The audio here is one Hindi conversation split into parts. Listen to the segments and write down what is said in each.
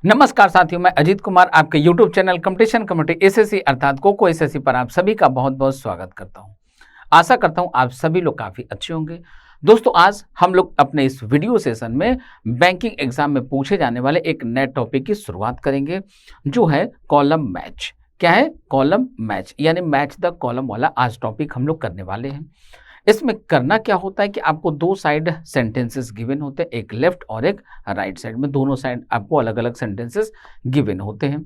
नमस्कार साथियों, मैं अजीत कुमार आपके YouTube channel competition committee SSC अर्थात कोको एसएससी पर आप सभी का बहुत बहुत स्वागत करता हूं। आशा करता हूं आप सभी लोग काफी अच्छे होंगे। दोस्तों, आज हम लोग अपने इस वीडियो सेशन में बैंकिंग एग्जाम में पूछे जाने वाले एक नए टॉपिक की शुरुआत करेंगे, जो है कॉलम मैच। क्या है? कॉलम मैच, यानी मैच द कॉलम वाला आज टॉपिक हम लोग करने वाले हैं। इसमें करना क्या होता है कि आपको दो साइड सेंटेंसेस गिवन होते हैं, एक लेफ्ट और एक राइट साइड में। दोनों साइड आपको अलग अलग सेंटेंसेस गिवन होते हैं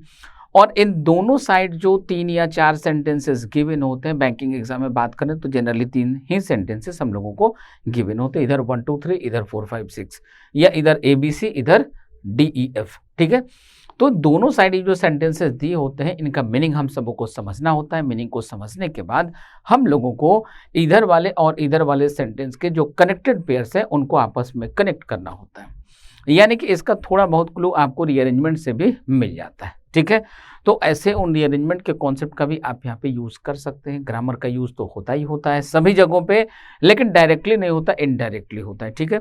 और इन दोनों साइड जो 3 या 4 सेंटेंसेस गिवन होते हैं, बैंकिंग एग्जाम में बात करें तो जनरली 3 ही सेंटेंसेस हम लोगों को गिवन होते हैं, इधर 1 2 3, इधर 4 5 6, या इधर ABC, इधर DEF। ठीक है, तो दोनों साइड जो सेंटेंसेस दिए होते हैं, इनका मीनिंग हम सबको को समझना होता है। मीनिंग को समझने के बाद हम लोगों को इधर वाले और इधर वाले सेंटेंस के जो कनेक्टेड पेयर्स हैं उनको आपस में कनेक्ट करना होता है। यानी कि इसका थोड़ा बहुत क्लू आपको रीअरेंजमेंट से भी मिल जाता है। ठीक है, तो ऐसे उन रीअरेंजमेंट के कॉन्सेप्ट का भी आप यहाँ पे यूज कर सकते हैं। ग्रामर का यूज तो होता ही होता है सभी जगहों पे, लेकिन डायरेक्टली नहीं होता, इनडायरेक्टली होता है। ठीक है,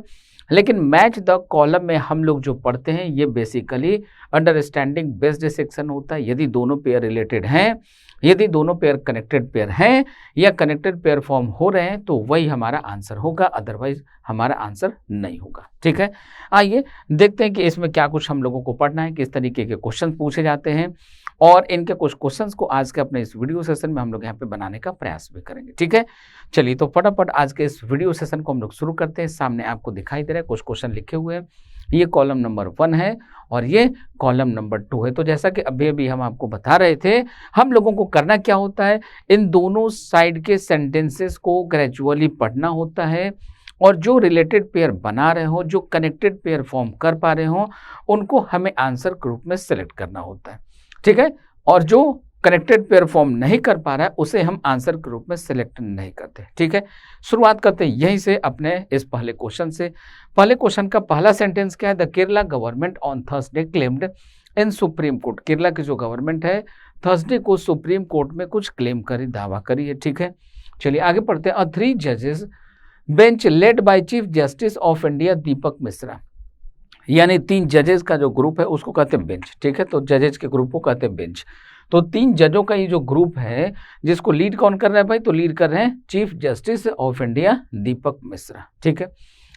लेकिन मैच द कॉलम में हम लोग जो पढ़ते हैं ये बेसिकली अंडरस्टैंडिंग बेस्ड सेक्शन होता है। यदि दोनों पेयर रिलेटेड हैं, यदि दोनों पेयर कनेक्टेड पेयर हैं या कनेक्टेड पेयर फॉर्म हो रहे हैं तो वही हमारा आंसर होगा, अदरवाइज हमारा आंसर नहीं होगा। ठीक है, आइए देखते हैं कि इसमें क्या कुछ हम लोगों को पढ़ना है, किस तरीके के क्वेश्चन पूछे जाते हैं और इनके कुछ क्वेश्चंस को आज के अपने इस वीडियो सेशन में हम लोग यहाँ पे बनाने का प्रयास भी करेंगे। ठीक है, चलिए तो फटाफट आज के इस वीडियो सेशन को हम लोग शुरू करते हैं। सामने आपको दिखाई दे रहा है कुछ क्वेश्चन लिखे हुए हैं। ये कॉलम नंबर 1 है और ये कॉलम नंबर 2 है। तो जैसा कि अभी अभी हम आपको बता रहे थे, हम लोगों को करना क्या होता है, इन दोनों साइड के सेंटेंसेस को ग्रेजुअली पढ़ना होता है और जो रिलेटेड पेयर बना रहे हो, जो कनेक्टेड पेयर फॉर्म कर पा रहे हो, उनको हमें आंसर ग्रुप में सेलेक्ट करना होता है। ठीक है, और जो कनेक्टेड पेयर फॉर्म नहीं कर पा रहा है उसे हम आंसर ग्रुप में सेलेक्ट नहीं करते। ठीक है, शुरुआत करते हैं यहीं से अपने इस पहले क्वेश्चन से। पहले क्वेश्चन का पहला सेंटेंस क्या है? The Kerala government on Thursday claimed in supreme court. Kerala की जो गवर्नमेंट है थर्सडे को सुप्रीम कोर्ट में कुछ क्लेम करी, दावा करी है। ठीक है, चलिए आगे पढ़ते हैं। 3 जजेस bench led by chief justice of India Deepak Misra, यानी 3 जजेस का जो ग्रुप है उसको कहते हैं बेंच। ठीक है, तो जजेस के ग्रुप को कहते हैं बेंच। तो 3 जजों का ये जो ग्रुप है, जिसको लीड कौन कर रहा है भाई? तो लीड कर रहे हैं chief justice of India Deepak Mishra. ठीक है,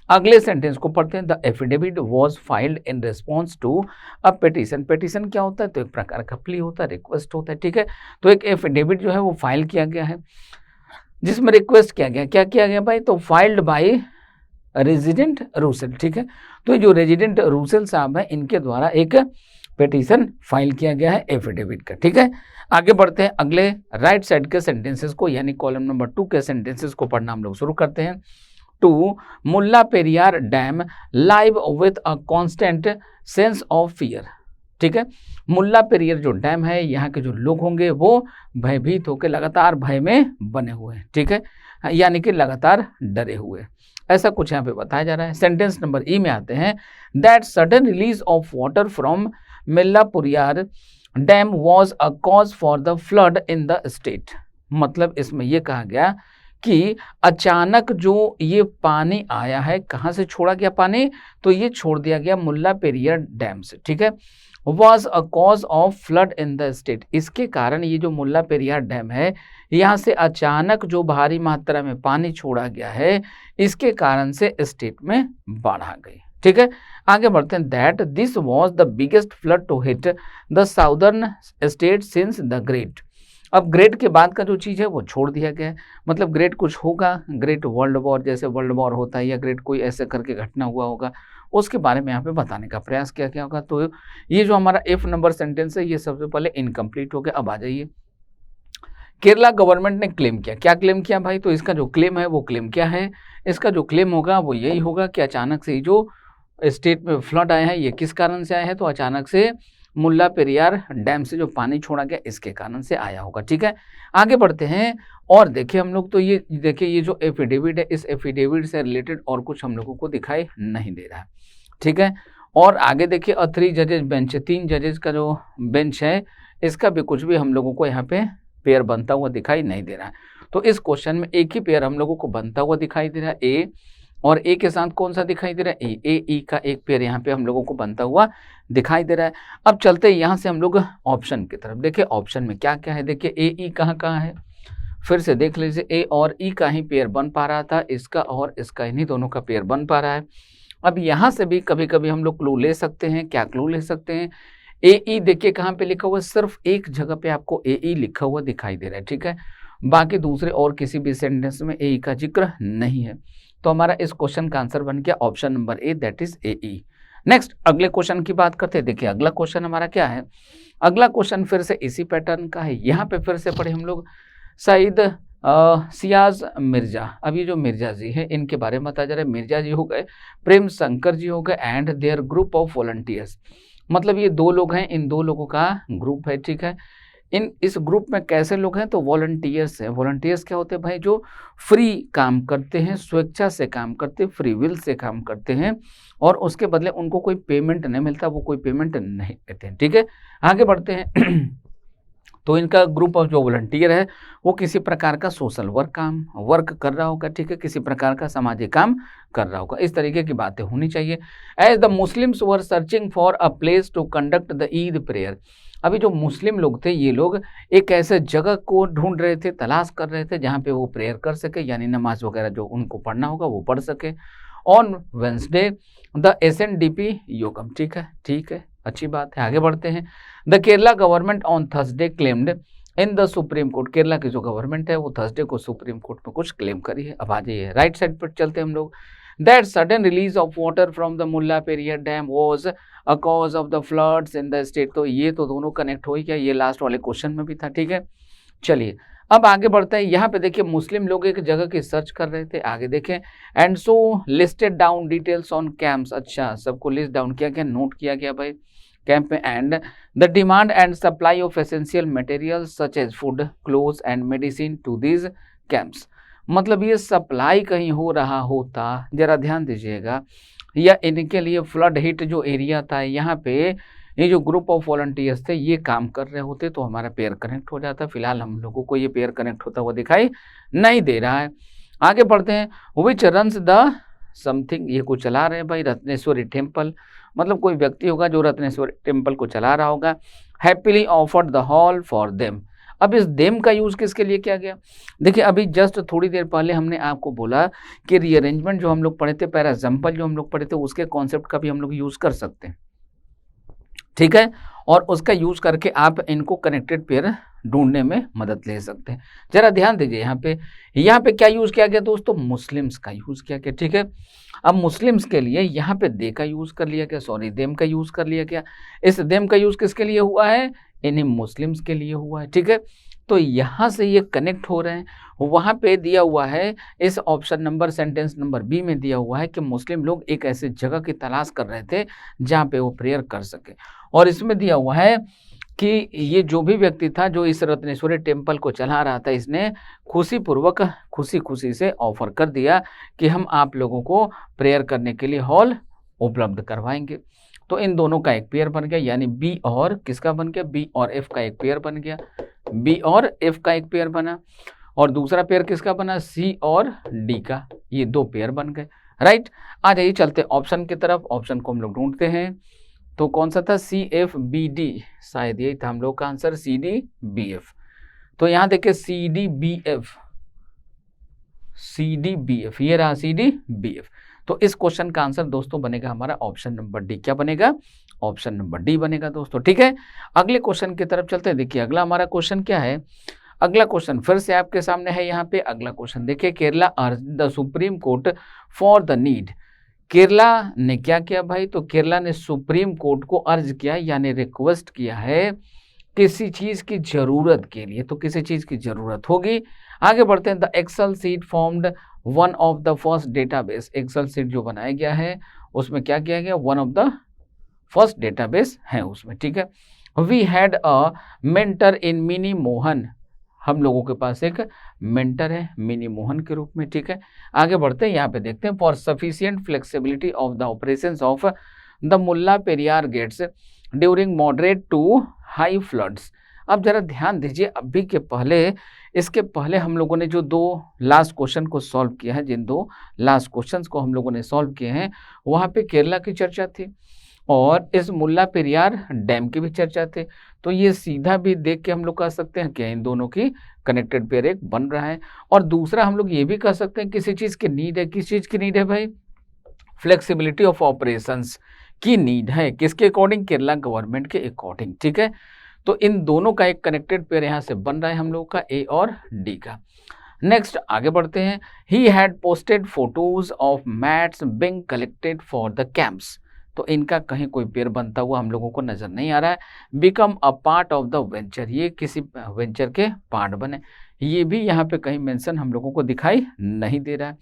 अगले सेंटेंस को पढ़ते हैं। The affidavit was filed in response to a petition. Petition क्या होता है? तो एक प्रकार का प्ली होता है, रिक्वेस्ट होता है। ठीक है, तो एक एफिडेविट जो है वो फाइल किया गया है जिसमें रिक्वेस्ट किया गया। क्या किया गया भाई? तो फाइल्ड बाय रेजिडेंट रूसेल। ठीक है, तो जो रेजिडेंट रूसेल साहब हैं इनके द्वारा एक पिटीशन फाइल किया गया है एफिडेविट का। ठीक है, आगे बढ़ते हैं अगले राइट साइड के सेंटेंसेस को, यानी कॉलम नंबर 2 के सेंटेंसेस को पढ़ना हम लोग शुरू करते हैं। To Mulla Periyar dam live with a constant sense of fear. ठीक है, मुल्ला पेरियार जो डैम है, यहाँ के जो लोग होंगे वो भयभीत होकर लगातार भय में बने हुए हैं। ठीक है, यानी कि लगातार डरे हुए, ऐसा कुछ यहाँ पे बताया जा रहा है। सेंटेंस नंबर ई में आते हैं। That sudden release of water from Mullaperiyar dam was a cause for the flood in the state. मतलब इसमें यह कहा गया कि अचानक जो ये पानी आया है, कहाँ से छोड़ा गया पानी? तो ये छोड़ दिया गया मुल्लापेरियार डैम से। ठीक है, was a cause of flood in the state. इसके कारण ये जो मुल्लापेरियार डैम है, यहाँ से अचानक जो भारी मात्रा में पानी छोड़ा गया है, इसके कारण से स्टेट में बाढ़ आ गई। ठीक है, आगे बढ़ते हैं। That this was the biggest flood to hit the southern state since the great. अब ग्रेट के बाद का जो चीज़ है वो छोड़ दिया गया है। मतलब ग्रेट कुछ होगा, ग्रेट वर्ल्ड वॉर, जैसे वर्ल्ड वॉर होता है या ग्रेट कोई ऐसे करके घटना हुआ होगा, उसके बारे में यहाँ पे बताने का प्रयास किया गया होगा। तो ये जो हमारा F नंबर सेंटेंस है ये सबसे पहले इनकम्प्लीट हो गया। अब आ जाइए, केरला गवर्नमेंट ने क्लेम किया। क्या क्लेम किया भाई? तो इसका जो क्लेम है वो क्लेम क्या है? इसका जो क्लेम होगा वो यही होगा कि अचानक से जो स्टेट में फ्लड आया है ये किस कारण से आया है? तो अचानक से मुल्ला पेरियार डैम से जो पानी छोड़ा गया इसके कारण से आया होगा। ठीक है, आगे बढ़ते हैं और देखिए हम लोग, तो ये देखिए ये जो एफिडेविट है, इस एफिडेविट से रिलेटेड और कुछ हम लोगों को दिखाई नहीं दे रहा है। ठीक है, और आगे देखिए 3 जजेस बेंच, 3 जजेस का जो बेंच है इसका भी कुछ भी हम लोगों को यहाँ पे पेयर बनता हुआ दिखाई नहीं दे रहा है। तो इस क्वेश्चन में एक ही पेयर हम लोगों को बनता हुआ दिखाई दे रहा है, ए, और ए के साथ कौन सा दिखाई दे रहा है, ए ई का एक पेयर यहाँ पे हम लोगों को बनता हुआ दिखाई दे रहा है। अब चलते हैं यहाँ से हम लोग ऑप्शन की तरफ। देखिए ऑप्शन में क्या क्या है, देखिए ए ई कहाँ कहाँ है, फिर से देख लीजिए ए और ई का ही पेयर बन पा रहा था, इसका और इसका, इन्हीं दोनों का पेयर बन पा रहा है। अब यहाँ से भी कभी कभी हम लोग क्लू ले सकते हैं। क्या क्लू ले सकते हैं, ए ई देखिए कहाँ पे लिखा हुआ है, सिर्फ एक जगह पे आपको ए ई लिखा हुआ दिखाई दे रहा है, ठीक है, बाकी दूसरे और किसी भी सेंटेंस में ए ई का जिक्र नहीं है। तो हमारा इस क्वेश्चन का आंसर बन गया option number A, that is a E. Next अगले क्वेश्चन की बात करते हैं। देखिए अगला क्वेश्चन हमारा क्या है, अगला क्वेश्चन फिर से इसी पैटर्न का है। यहाँ पे फिर से पढ़े हम लोग सईद सियाज मिर्जा। अब ये जो मिर्जा जी है इनके बारे में बताया जा रहा है। मिर्जा जी हो गए, प्रेम शंकर जी हो गए, and there group of volunteers. मतलब ये दो लोग हैं, इन दो लोगों का ग्रुप है, ठीक है। इस ग्रुप में कैसे लोग हैं, तो वॉलंटियर्स हैं। वॉलंटियर्स क्या होते हैं भाई, जो फ्री काम करते हैं, स्वेच्छा से काम करते हैं, फ्री विल से काम करते हैं और उसके बदले उनको कोई पेमेंट नहीं मिलता, वो कोई पेमेंट नहीं देते हैं, ठीक है। आगे बढ़ते हैं। तो इनका ग्रुप ऑफ जो वॉलंटियर है वो किसी प्रकार का सोशल वर्क कर रहा होगा, ठीक है, किसी प्रकार का सामाजिक काम कर रहा होगा। इस तरीके की बातें होनी चाहिए। As the Muslims were searching for a place to conduct the Eid prayer. अभी जो मुस्लिम लोग थे ये लोग एक ऐसे जगह को ढूंढ रहे थे, तलाश कर रहे थे जहाँ पे वो प्रेयर कर सके, यानी नमाज वगैरह जो उनको पढ़ना होगा वो पढ़ सके। ऑन वेंसडे द SNDP योगम, ठीक है, अच्छी बात है। आगे बढ़ते हैं। The Kerala government on Thursday claimed in the supreme court. Kerala की जो गवर्नमेंट है वो थर्सडे को सुप्रीम कोर्ट में कुछ क्लेम करी है। अब आ जाइए राइट साइड पर चलते हैं हम लोग। That sudden release of water from the Mulla Periyar dam was a cause of the floods in the state. तो ये तो दोनों कनेक्ट हो ही गया, ये लास्ट वाले क्वेश्चन में भी था, ठीक है। चलिए अब आगे बढ़ते हैं। यहाँ पे देखिए मुस्लिम लोग एक जगह की सर्च कर रहे थे। आगे देखें, and so listed down details on camps. अच्छा, सबको लिस्ट डाउन किया गया, नोट किया गया भाई कैंप में। And the demand and supply of essential materials such as food, clothes and medicine to these camps. मतलब ये सप्लाई कहीं हो रहा होता, जरा ध्यान दीजिएगा, या इनके लिए फ्लड हिट जो एरिया था यहाँ पे ये जो ग्रुप ऑफ वॉलंटियर्स थे ये काम कर रहे होते तो हमारा पेयर कनेक्ट हो जाता। फिलहाल हम लोगों को ये पेयर कनेक्ट होता हुआ दिखाई नहीं दे रहा है। आगे बढ़ते हैं। विच रन्स द समथिंग, ये को चला रहे हैं भाई रत्नेश्वरी टेम्पल। मतलब कोई व्यक्ति होगा जो रत्नेश्वरी टेम्पल को चला रहा होगा। Happily offered the hall for them. अब इस देम का यूज किसके लिए किया गया, देखिए अभी जस्ट थोड़ी देर पहले हमने आपको बोला कि रीअरेंजमेंट जो हम लोग पढ़े थे, पैराजम्पल जो हम लोग पढ़े थे, उसके कॉन्सेप्ट का भी हम लोग यूज कर सकते हैं, ठीक है, और उसका यूज करके आप इनको कनेक्टेड पेयर ढूंढने में मदद ले सकते हैं। जरा ध्यान दीजिए यहाँ पे क्या यूज किया गया दोस्तों, मुस्लिम्स का यूज किया गया, ठीक है। अब मुस्लिम्स के लिए यहाँ पे दे का यूज कर लिया गया, सॉरी देम का यूज कर लिया गया। इस देम का यूज किसके लिए हुआ है, इन्हीं मुस्लिम्स के लिए हुआ है, ठीक है। तो यहाँ से ये कनेक्ट हो रहे हैं। वहाँ पे दिया हुआ है, इस option number sentence number B में दिया हुआ है कि मुस्लिम लोग एक ऐसे जगह की तलाश कर रहे थे जहाँ पे वो प्रेयर कर सके, और इसमें दिया हुआ है कि ये जो भी व्यक्ति था जो इस रत्नेश्वरी टेम्पल को चला रहा था, इसने खुशी से ऑफर कर दिया कि हम आप लोगों को प्रेयर करने के लिए हॉल उपलब्ध करवाएंगे। तो इन दोनों का एक पेयर बन गया, यानी बी और किसका बन गया, बी और एफ का एक पेयर बन गया, बी और एफ का एक पेयर बना, और दूसरा पेयर किसका बना, सी और डी का, ये दो पेयर बन गए, राइट। आ जाइए चलते ऑप्शन की तरफ। ऑप्शन को हम लोग ढूंढते हैं, तो कौन सा था, सी एफ बी डी, शायद यही था हम लोग का answer, C D B F. तो यहाँ देखिए सी डी बी एफ, ये रहा सी डी बी एफ। तो इस क्वेश्चन का आंसर दोस्तों बनेगा हमारा ऑप्शन नंबर डी। क्या बनेगा, ऑप्शन नंबर डी बनेगा दोस्तों, ठीक है। अगले क्वेश्चन की तरफ चलते हैं। देखिए अगला हमारा क्वेश्चन क्या है, अगला क्वेश्चन फिर से आपके सामने है यहाँ पे। अगला क्वेश्चन देखिए, केरला अर्ज the supreme court for the need. Kerala ने क्या किया भाई, तो केरला ने सुप्रीम कोर्ट को अर्ज किया, यानी रिक्वेस्ट किया है किसी चीज की जरूरत के लिए। तो किसी चीज की जरूरत होगी। आगे बढ़ते हैं। The Excel sheet formed one of the first database. Excel sheet जो बनाया गया है उसमें क्या किया गया, one of the first database है उसमें, ठीक है। We had a mentor in Mini Mohan. हम लोगों के पास एक मेंटर है मिनी मोहन के रूप में, ठीक है। आगे बढ़ते हैं, यहाँ पे देखते हैं। For sufficient flexibility of the operations of the Mulla Periyar gates during moderate to high floods. अब जरा ध्यान दीजिए, अभी के पहले, इसके पहले हम लोगों ने जो 2 लास्ट क्वेश्चन को सॉल्व किया है, जिन 2 लास्ट क्वेश्चंस को हम लोगों ने सॉल्व किए हैं, वहाँ पे केरला की चर्चा थी और इस मुल्ला पेरियार डैम की भी चर्चा थी। तो ये सीधा भी देख के हम लोग कह सकते हैं कि इन दोनों की कनेक्टेड पेयर एक बन रहा है। और दूसरा हम लोग ये भी कह सकते हैं किसी चीज़ की नीड है। किस चीज़ की नीड है भाई? फ्लेक्सिबिलिटी ऑफ ऑपरेशंस की नीड है। किसके अकॉर्डिंग? केरला गवर्नमेंट के अकॉर्डिंग। ठीक है, तो इन दोनों का एक कनेक्टेड पेयर यहाँ से बन रहा है हम लोग का, ए और डी का। नेक्स्ट आगे बढ़ते हैं। He had posted photos of mats being collected for the camps. तो इनका कहीं कोई पेयर बनता हुआ हम लोगों को नजर नहीं आ रहा है। Become a part of the venture, ये किसी वेंचर के पार्ट बने, ये भी यहाँ पे कहीं मेंशन हम लोगों को दिखाई नहीं दे रहा है।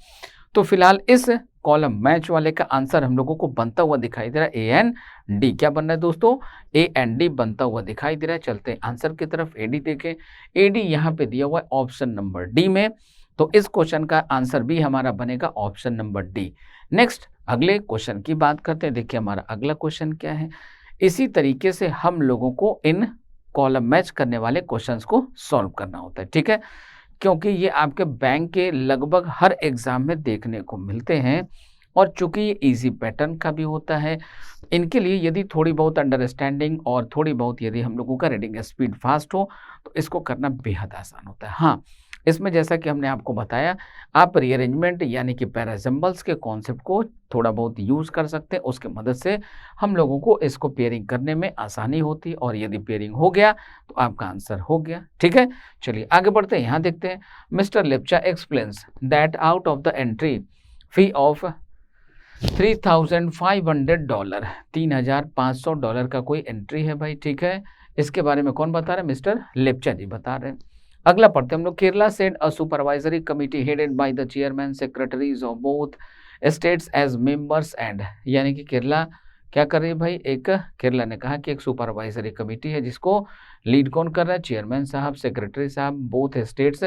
तो फिलहाल इस कॉलम मैच वाले का आंसर हम लोगों को बनता हुआ दिखाई दे रहा है ए एंड डी। क्या बन रहा है दोस्तों? ए एंड डी बनता हुआ दिखाई दे रहा है। चलते हैं आंसर की तरफ। ए डी देखें, ए डी यहाँ पे दिया हुआ है ऑप्शन नंबर डी में, तो इस क्वेश्चन का आंसर भी हमारा बनेगा ऑप्शन नंबर डी। नेक्स्ट अगले क्वेश्चन की बात करते हैं। देखिए हमारा अगला क्वेश्चन क्या है। इसी तरीके से हम लोगों को इन कॉलम मैच करने वाले क्वेश्चंस को सॉल्व करना होता है। ठीक है, क्योंकि ये आपके बैंक के लगभग हर एग्जाम में देखने को मिलते हैं और चूंकि ये इजी पैटर्न का भी होता है, इनके लिए यदि थोड़ी बहुत अंडरस्टैंडिंग और थोड़ी बहुत यदि हम लोगों का रीडिंग स्पीड फास्ट हो तो इसको करना बेहद आसान होता है। हाँ, इसमें जैसा कि हमने आपको बताया, आप रीअरेंजमेंट यानी कि पैरासिम्बल्स के कॉन्सेप्ट को थोड़ा बहुत यूज़ कर सकते हैं। उसके मदद से हम लोगों को इसको पेयरिंग करने में आसानी होती है और यदि पेयरिंग हो गया तो आपका आंसर हो गया। ठीक है, चलिए आगे बढ़ते हैं। यहाँ देखते हैं। Mister Lepcha explains that out of the entry fee of $3,500, $3,500 का कोई एंट्री है भाई। ठीक है, इसके बारे में कौन बता रहे हैं? मिस्टर लेप्चा जी बता रहे हैं। अगला पढ़ते हैं हम लोग। Kerala said a supervisory committee headed by the chairman secretaries of both states as members and, यानी कि केरला क्या कर रही है भाई? एक केरला ने कहा कि एक सुपरवाइजरी कमेटी है जिसको लीड कौन कर रहा है? चेयरमैन साहब, सेक्रेटरी साहब, बोथ स्टेट्स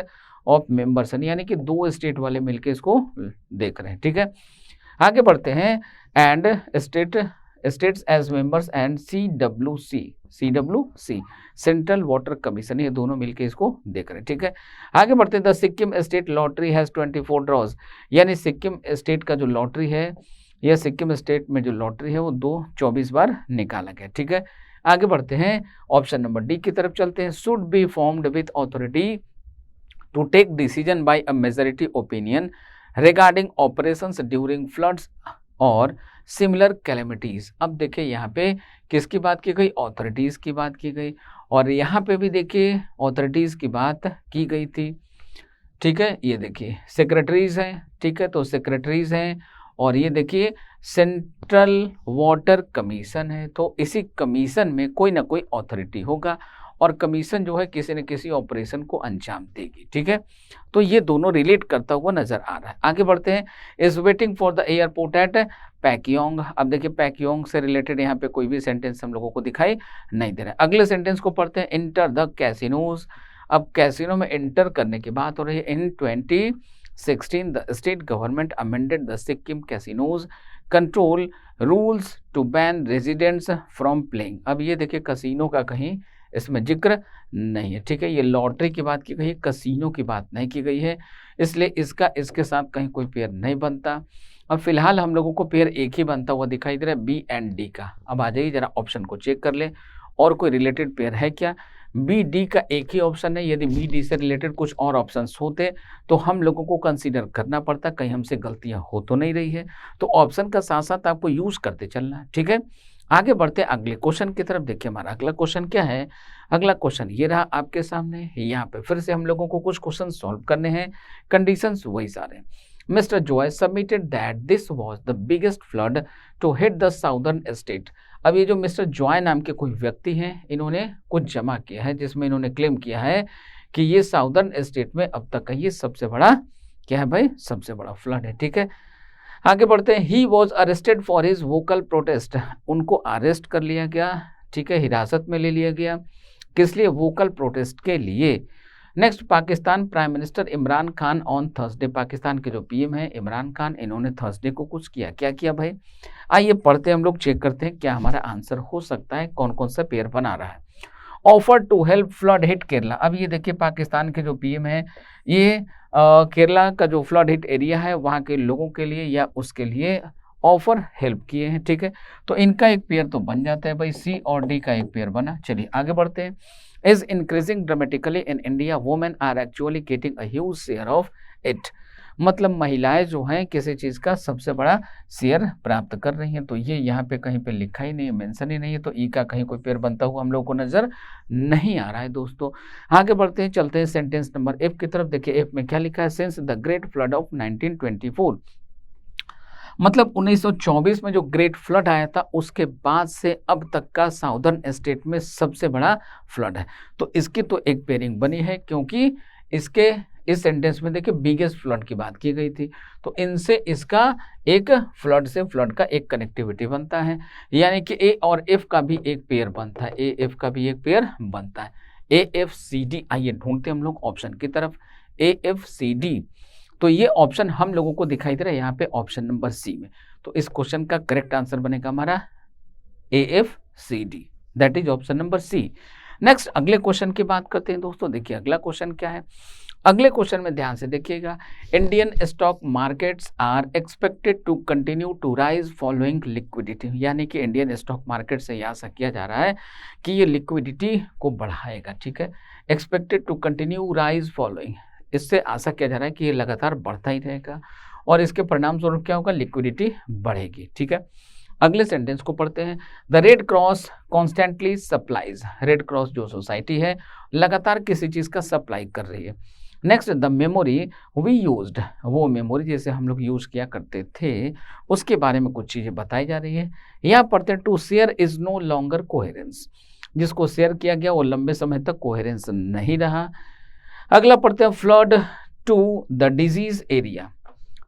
ऑफ मेंबर्स, यानी कि 2 स्टेट वाले मिलके इसको देख रहे हैं। ठीक है, आगे बढ़ते हैं। And states as members and CWC central water commission, ये दोनों मिलके इसको देख रहे हैं। ठीक है, आगे बढ़ते हैं। The Sikkim state lottery has 24 draws, यानी सिक्किम स्टेट का जो लॉटरी है या सिक्किम स्टेट में जो लॉटरी है वो 24 बार निकाला गया। ठीक है, आगे बढ़ते हैं। ऑप्शन नंबर डी की तरफ चलते हैं। Should be formed with authority to take decision by a majority opinion regarding operations during floods और सिमिलर कैलेमिटीज। अब देखिए यहाँ पे किसकी बात की गई? ऑथोरिटीज की बात की गई, और यहाँ पे भी देखिए ऑथोरिटीज की बात की गई थी। ठीक है, ये देखिए सेक्रेटरीज हैं। ठीक है, तो सेक्रेटरीज हैं, और ये देखिए सेंट्रल वाटर कमीशन है। तो इसी कमीशन में कोई ना कोई ऑथोरिटी होगा और कमीशन जो है किसी न किसी ऑपरेशन को अंजाम देगी। ठीक है, तो ये दोनों रिलेट करता हुआ नजर आ रहा है। आगे बढ़ते हैं। Is waiting for the airport at Pakyong. अब देखिए पैक्योंग से रिलेटेड यहाँ पे कोई भी सेंटेंस हम लोगों को दिखाई नहीं दे रहा है। अगले सेंटेंस को पढ़ते हैं। Enter the casinos. अब कैसीनो में एंटर करने की बात हो रही है। In 2016 the state government amended the Sikkim casinos control rules to ban residents from playing. अब ये देखिए कैसीनो का कहीं इसमें जिक्र नहीं है। ठीक है, ये लॉटरी की बात की गई है, कसीनो की बात नहीं की गई है, इसलिए इसका इसके साथ कहीं कोई पेयर नहीं बनता। अब फिलहाल हम लोगों को पेयर एक ही बनता हुआ दिखाई दे रहा है, बी एंड डी का। अब आ जाइए जरा ऑप्शन को चेक कर ले और कोई रिलेटेड पेयर है क्या? बी डी का एक ही ऑप्शन है। यदि बी डी से रिलेटेड कुछ और ऑप्शंस होते तो हम लोगों को कंसीडर करना पड़ता, कहीं हमसे गलतियां हो तो नहीं रही है। तो ऑप्शन का साथ साथ आपको यूज करते चलना है। ठीक है, आगे बढ़ते अगले क्वेश्चन की तरफ। देखिए हमारा अगला क्वेश्चन क्या है। अगला क्वेश्चन ये रहा आपके सामने। यहाँ पे फिर से हम लोगों को कुछ क्वेश्चन सॉल्व करने हैं, कंडीशंस वही सारे। Mister Joy submitted that this was the biggest flood to hit the southern state. अब ये जो मिस्टर जॉय नाम के कोई व्यक्ति हैं, इन्होंने कुछ जमा किया है जिसमें इन्होंने क्लेम किया है कि ये साउदर्न स्टेट में अब तक का ये सबसे बड़ा क्या है भाई? सबसे बड़ा फ्लड है। ठीक है, आगे बढ़ते हैं। He was arrested for his vocal protest. उनको अरेस्ट कर लिया गया। ठीक है, हिरासत में ले लिया गया। किस लिए? वोकल प्रोटेस्ट के लिए। Next, Pakistan prime minister Imran Khan on Thursday. Pakistan के जो पीएम है इमरान खान, इन्होंने थर्सडे को कुछ किया। क्या किया भाई? आइए पढ़ते हैं हम लोग, चेक करते हैं क्या हमारा आंसर हो सकता है, कौन कौन सा पेयर बना रहा है। Offer to help flood hit Kerala. अब ये देखिए पाकिस्तान के जो पीएम है ये केरला का जो फ्लड हिट एरिया है वहाँ के लोगों के लिए या उसके लिए ऑफर हेल्प किए हैं, ठीक है। तो इनका एक पेयर तो बन जाता है भाई, सी और डी का एक पेयर बना। चलिए आगे बढ़ते हैं। Is increasing dramatically in India, women are actually getting a huge share of it. मतलब महिलाएं जो हैं किसी चीज़ का सबसे बड़ा शेयर प्राप्त कर रही हैं। तो ये यहाँ पे कहीं पे लिखा ही नहीं है, मेंशन ही नहीं है, तो ई का कहीं कोई पेयर बनता हुआ हम लोग को नजर नहीं आ रहा है दोस्तों। आगे बढ़ते हैं, चलते हैं सेंटेंस नंबर एफ की तरफ। देखिए एफ में क्या लिखा है, since the great flood of 1924, मतलब 1924 में जो ग्रेट फ्लड आया था उसके बाद से अब तक का साउदर्न स्टेट में सबसे बड़ा फ्लड है। तो इसकी तो एक पेयरिंग बनी है, क्योंकि इसके इस सेंटेंस में देखिए बिगेस्ट फ्लड की बात की गई थी, तो इनसे इसका एक फ्लड से फ्लड का एक कनेक्टिविटी बनता है, यानी कि ए और एफ का भी एक पेयर बनता है, ए एफ का भी एक पेयर बनता है, ए एफ सी डी। आइए ढूंढते हम लोग ऑप्शन की तरफ, ए एफ सी डी। तो ये ऑप्शन हम लोगों को दिखाई दे रहा है यहाँ पे ऑप्शन नंबर सी में। तो इस क्वेश्चन का करेक्ट आंसर बनेगा हमारा A F C D, that is option number C. Next अगले क्वेश्चन की बात करते हैं दोस्तों। देखिए अगला क्वेश्चन क्या है, अगले क्वेश्चन में ध्यान से देखिएगा। Indian stock markets are expected to continue to rise following liquidity, यानी कि इंडियन स्टॉक मार्केट से यह आशा किया जा रहा है कि ये लिक्विडिटी को बढ़ाएगा, ठीक है। Expected to continue rise following, इससे आशा किया जा रहा है कि ये लगातार बढ़ता ही रहेगा और इसके परिणाम स्वरूप क्या होगा, लिक्विडिटी बढ़ेगी, ठीक है। अगले सेंटेंस को पढ़ते हैं। The red cross constantly supplies, red cross जो सोसाइटी है लगातार किसी चीज़ का सप्लाई कर रही है। Next, the memory we used, वो मेमोरी जैसे हम लोग यूज किया करते थे उसके बारे में कुछ चीज़ें बताई जा रही है। यहाँ पढ़ते हैं, to share is no longer coherence, जिसको शेयर किया गया वो लंबे समय तक कोहेरेंस नहीं रहा। अगला पढ़ते हैं, flood to the disease area,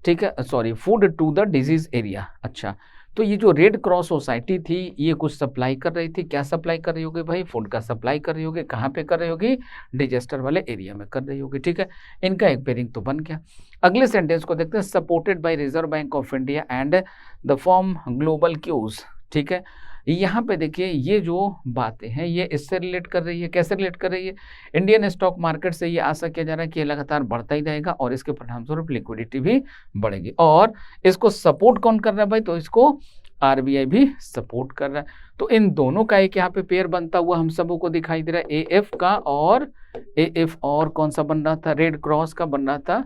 ठीक है, sorry food to the disease area. अच्छा, तो ये जो रेड क्रॉस सोसाइटी थी ये कुछ सप्लाई कर रही थी, क्या सप्लाई कर रही होगी भाई, फूड का सप्लाई कर रही होगी। कहाँ पे कर रही होगी, डिजास्टर वाले एरिया में कर रही होगी, ठीक है। इनका एक पेयरिंग तो बन गया। अगले सेंटेंस को देखते हैं, supported by reserve bank of India and the firm global cues, ठीक है। यहाँ पे देखिए ये जो बातें हैं ये इससे रिलेट कर रही है, कैसे रिलेट कर रही है, इंडियन स्टॉक मार्केट से ये आशा किया जा रहा है कि ये लगातार बढ़ता ही रहेगा और इसके परिणामस्वरूप लिक्विडिटी भी बढ़ेगी। और इसको सपोर्ट कौन कर रहा है भाई, तो इसको आरबीआई भी सपोर्ट कर रहा है। तो इन दोनों का एक यहाँ पे पेयर बनता हुआ हम सबों को दिखाई दे रहा है, एएफ का और एएफ और कौन सा बन रहा था, रेड क्रॉस का बन रहा था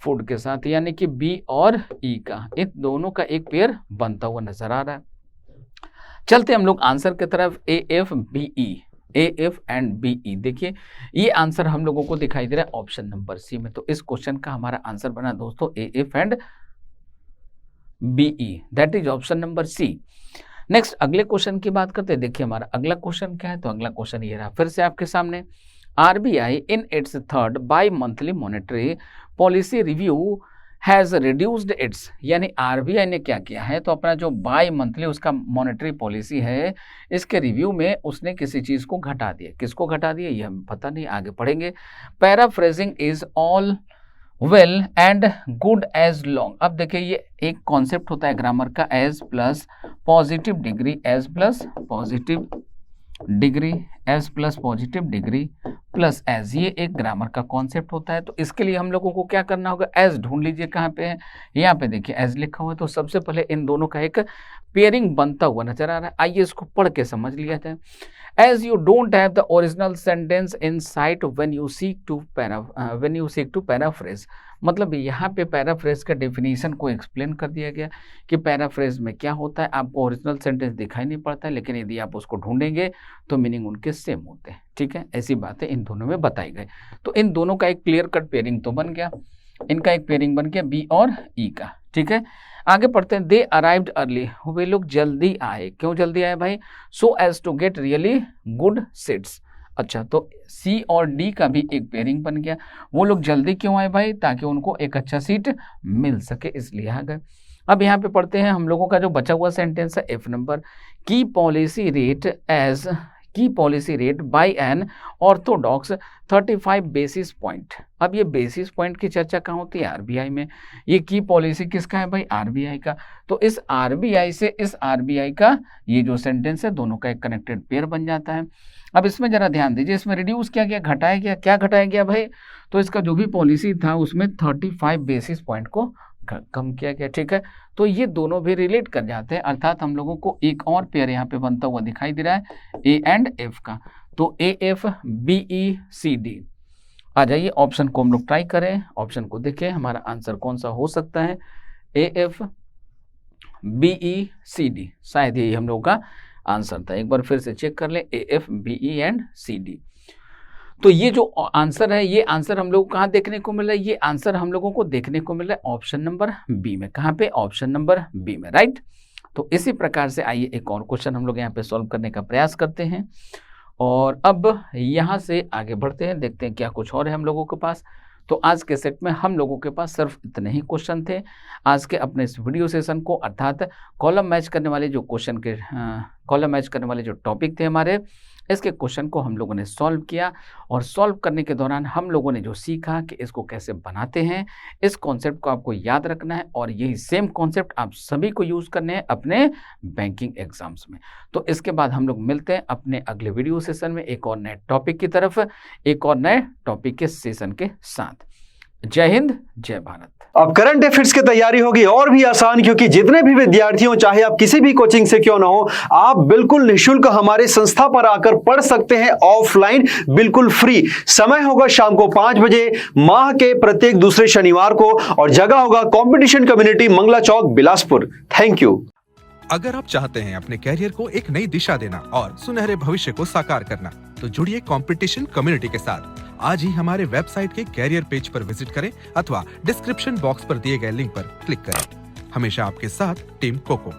फूड के साथ, यानी कि बी और ई का, इन दोनों का एक पेयर बनता हुआ नजर आ रहा है। चलते हम लोग आंसर की तरफ, A F B E, A F and B E. देखिए ये आंसर हम लोगों को दिखाई दे रहा है ऑप्शन नंबर सी में। तो इस क्वेश्चन का हमारा आंसर बना दोस्तों A F and B E, that is option number C. Next अगले क्वेश्चन की बात करते हैं। देखिए हमारा अगला क्वेश्चन क्या है, तो अगला क्वेश्चन ये रहा फिर से आपके सामने। RBI in its third by monthly monetary policy review has reduced it's, यानी आरबीआई ने क्या किया है, तो अपना जो बाई मंथली उसका मॉनेटरी पॉलिसी है इसके रिव्यू में उसने किसी चीज़ को घटा दिया। किसको घटा दिया ये हमें पता नहीं, आगे पढ़ेंगे। Paraphrasing is all well and good as long. अब देखिए ये एक कॉन्सेप्ट होता है ग्रामर का, as plus positive degree, as plus positive degree, as plus positive degree plus as, ये एक ग्रामर का कॉन्सेप्ट होता है। तो इसके लिए हम लोगों को क्या करना होगा, एज ढूंढ लीजिए कहाँ पे है, यहाँ पे देखिए एज लिखा हुआ है। तो सबसे पहले इन दोनों का एक पेयरिंग बनता हुआ नजर आ रहा है, आइए इसको पढ़ के समझ लिया जाए। As you don't have the original sentence in sight when you seek to paraphrase, मतलब यहाँ पे पैराफ्रेज का डेफिनेशन को एक्सप्लेन कर दिया गया कि पैराफ्रेज में क्या होता है। आपको ओरिजिनल सेंटेंस दिखाई नहीं पड़ता है, लेकिन यदि आप उसको ढूंढेंगे तो मीनिंग उनके सेम होते हैं, ठीक है। ऐसी बातें इन दोनों में बताई गई। तो इन दोनों का एक क्लियर कट पेयरिंग तो बन गया, इनका एक पेयरिंग बन गया बी और ई का, ठीक है। आगे पढ़ते हैं, दे अराइव्ड अर्ली, वे लोग जल्दी आए। क्यों जल्दी आए भाई, so as to get really good seats. अच्छा, तो सी और डी का भी एक पेयरिंग बन गया। वो लोग जल्दी क्यों आए भाई, ताकि उनको एक अच्छा सीट मिल सके, इसलिए आ गए। अब यहाँ पे पढ़ते हैं हम लोगों का जो बचा हुआ सेंटेंस है F number, key policy rate as key policy rate by an orthodox 35 basis point. अब ये बेसिस पॉइंट की चर्चा कहाँ होती है? आरबीआई में। ये की पॉलिसी किसका है भाई? आरबीआई का। तो इस आरबीआई से इस आरबीआई का ये जो सेंटेंस है दोनों का एक कनेक्टेड पेयर बन जाता है। अब इसमें जरा ध्यान दीजिए, इसमें रिड्यूस क्या गया, घटाया गया, क्या घटाया गया भाई? तो इसका जो भी पॉलिसी था उसमें 35 बेसिस पॉइंट को कम किया गया, ठीक है। तो ये दोनों भी रिलेट कर जाते हैं, अर्थात हम लोगों को एक और पेयर यहाँ पे बनता हुआ दिखाई दे रहा है ए एंड एफ का। तो A F B E C D. आ जाइए ऑप्शन को हम लोग ट्राई करें, ऑप्शन को देखें हमारा आंसर कौन सा हो सकता है। A F B E C D, शायद यही हम लोगों का आंसर था। एक बार फिर से चेक कर लें, A F B E and C D. तो ये जो आंसर है, ये आंसर हम लोग को कहाँ देखने को मिल रहा है? ये आंसर हम लोगों को देखने को मिल रहा है ऑप्शन नंबर बी में। कहाँ पे? ऑप्शन नंबर बी में, राइट। तो इसी प्रकार से आइए एक और क्वेश्चन हम लोग यहाँ पे सॉल्व करने का प्रयास करते हैं। और अब यहाँ से आगे बढ़ते हैं, देखते हैं क्या कुछ और है हम लोगों के पास। तो आज के सेट में हम लोगों के पास सिर्फ इतने ही क्वेश्चन थे। आज के अपने इस वीडियो सेशन को, अर्थात कॉलम मैच करने वाले जो क्वेश्चन के कॉलम मैच करने वाले जो टॉपिक थे हमारे, इसके क्वेश्चन को हम लोगों ने सॉल्व किया। और सॉल्व करने के दौरान हम लोगों ने जो सीखा कि इसको कैसे बनाते हैं, इस कॉन्सेप्ट को आपको याद रखना है और यही सेम कॉन्सेप्ट आप सभी को यूज़ करने हैं अपने बैंकिंग एग्जाम्स में। तो इसके बाद हम लोग मिलते हैं अपने अगले वीडियो सेशन में एक और नए टॉपिक की तरफ, एक और नए टॉपिक के सेशन के साथ। जय हिंद, जय भारत। अब करंट अफेयर्स की तैयारी होगी और भी आसान, क्योंकि जितने भी विद्यार्थी हो, चाहे आप किसी भी कोचिंग से क्यों ना हो, आप बिल्कुल निःशुल्क हमारे संस्था पर आकर पढ़ सकते हैं ऑफलाइन, बिल्कुल फ्री। समय होगा शाम को 5 बजे, माह के प्रत्येक दूसरे शनिवार को, और जगह होगा competition community, Mangla Chowk, Bilaspur. Thank you. अगर आप चाहते हैं अपने कैरियर को एक नई दिशा देना और सुनहरे भविष्य को साकार करना, तो जुड़िए कंपटीशन कम्युनिटी के साथ। आज ही हमारे वेबसाइट के कैरियर पेज पर विजिट करें अथवा डिस्क्रिप्शन बॉक्स पर दिए गए लिंक पर क्लिक करें। हमेशा आपके साथ टीम कोको।